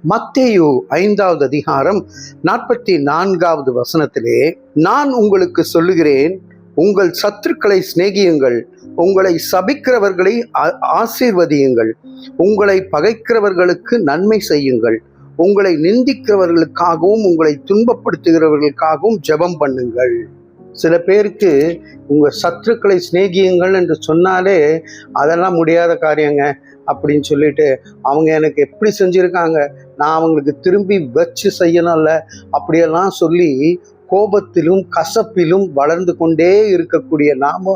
மத்தேயு 5வது அதிகாரம் 44வது வசனத்திலே, நான் உங்களுக்கு சொல்லுகிறேன், உங்கள் சத்துருக்களை சிநேகியுங்கள், உங்களை சபிக்கிறவர்களை ஆசீர்வதியுங்கள், உங்களை பகைக்கிறவர்களுக்கு நன்மை செய்யுங்கள், உங்களை நிந்திக்கிறவர்களுக்காகவும் உங்களை துன்பப்படுத்துகிறவர்களுக்காகவும் ஜெபம் பண்ணுங்கள். சில பேருக்கு உங்கள் சத்துருக்களை சிநேகியுங்கள் என்று சொன்னாலே அதெல்லாம் முடியாத காரியங்க அப்படின்னு சொல்லிட்டு, அவங்க எனக்கு எப்படி செஞ்சுருக்காங்க, நான் அவங்களுக்கு திரும்பி வச்சு செய்யணும்ல அப்படியெல்லாம் சொல்லி கோபத்திலும் கசப்பிலும் வளர்ந்து கொண்டே இருக்கக்கூடிய நாம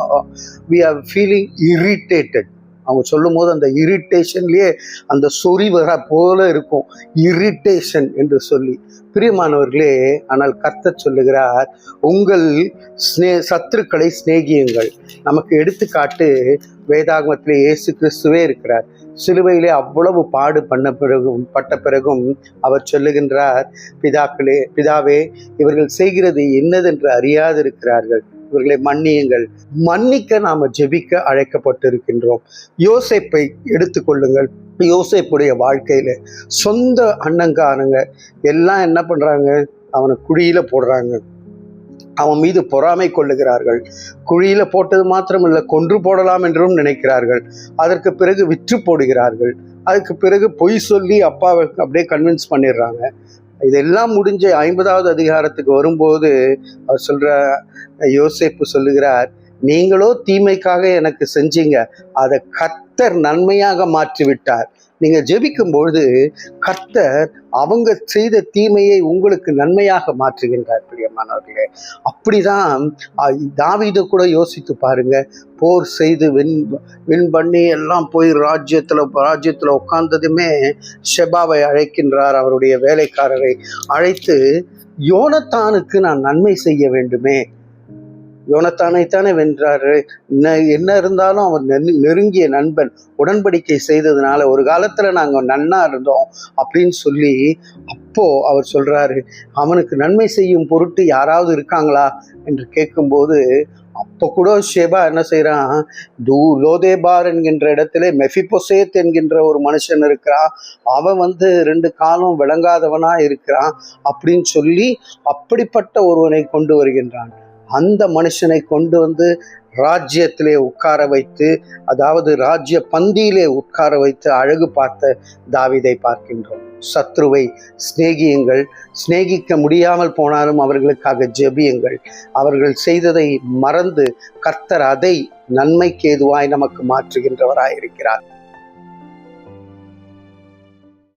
we are feeling irritated. அவங்க சொல்லும் போது அந்த இரிட்டேஷன்லேயே அந்த சொறி வர போல இருக்கும், இரிட்டேஷன் என்று சொல்லி. பிரியமானவர்களே, ஆனால் கர்த்தர் சொல்லுகிறார், உங்கள் சத்துருக்களை சிநேகியுங்கள். நமக்கு எடுத்துக்காட்டு வேதாகமத்திலே இயேசு கிறிஸ்துவே இருக்கிறார். சிலுவையிலே அவ்வளவு பட்ட பிறகும் அவர் சொல்லுகின்றார், பிதாவே, இவர்கள் செய்கிறது என்னதென்று அறியாதிருக்கிறார்கள், இவர்களை மன்னியுங்கள். மன்னிக்க நாம ஜெபிக்க அழைக்கப்பட்டிருக்கின்றோம். யோசேப்பை எடுத்துக்கொள்ளுங்கள். யோசேப்புடைய வாழ்க்கையில சொந்த அண்ணங்காரங்க எல்லாம் என்ன பண்றாங்க, அவனை குழியில போடுறாங்க, அவன் மீது பொறாமை கொள்ளுகிறார்கள். குழியில போட்டது மாத்திரமல்ல, கொன்று போடலாம் என்றும் நினைக்கிறார்கள். அதற்கு பிறகு விற்று போடுகிறார்கள். அதுக்கு பிறகு பொய் சொல்லி அப்பாவை அப்படியே கன்வின்ஸ் பண்ணிடுறாங்க. இதெல்லாம் முடிஞ்ச 50வது அதிகாரத்துக்கு வரும்போது அவர் யோசேப்பு சொல்லுகிறார், நீங்களோ தீமைக்காக எனக்கு செஞ்சீங்க, அதை கர்த்தர் நன்மையாக மாற்றி விட்டார். நீங்க ஜெபிக்கும் பொழுது கர்த்தர் அவங்க செய்த தீமையை உங்களுக்கு நன்மையாக மாற்றுகின்றார். பிரியமானவர்களே, அப்படிதான் தாவீது கூட யோசித்து பாருங்க. போர் செய்து வின் பண்ணி எல்லாம் போய் ராஜ்யத்துல உட்கார்ந்ததுமே ஷெபாவை அழைக்கின்றார். அவருடைய வேலைக்காரரை அழைத்து, யோனத்தானுக்கு நான் நன்மை செய்ய வேண்டுமே, யோனத்தானைத்தானே வென்றாரு, என்ன இருந்தாலும் அவர் நெருங்கிய நண்பன், உடன்படிக்கை செய்ததுனால ஒரு காலத்துல நாங்க நன்னா இருந்தோம் அப்படின்னு சொல்லி, அப்போ அவர் சொல்றாரு, அவனுக்கு நன்மை செய்யும் பொருட்டு யாராவது இருக்காங்களா என்று கேட்கும்போது, அப்போ கூட ஷேபா என்ன செய்யறான், லோதேபார் என்கின்ற இடத்துல மெஃபிபோசேத் என்கின்ற ஒரு மனுஷன் இருக்கிறான், அவன் 2 காலம் விளங்காதவனா இருக்கிறான் அப்படின்னு சொல்லி அப்படிப்பட்ட ஒருவனை கொண்டு வருகின்றான். அந்த மனுஷனை கொண்டு ராஜ்யத்திலே உட்கார வைத்து, அதாவது ராஜ்ய பந்தியிலே உட்கார வைத்து அழகு பார்த்த தாவீதை பார்க்கின்றோம். சத்ருவை சிநேகியுங்கள், சிநேகிக்க முடியாமல் போனாலும் அவர்களுக்காக ஜெபியுங்கள். அவர்கள் செய்ததை மறந்து கர்த்தர் அதை நன்மைக்கு ஏதுவாய் நமக்கு மாற்றுகின்றவராயிருக்கிறார்.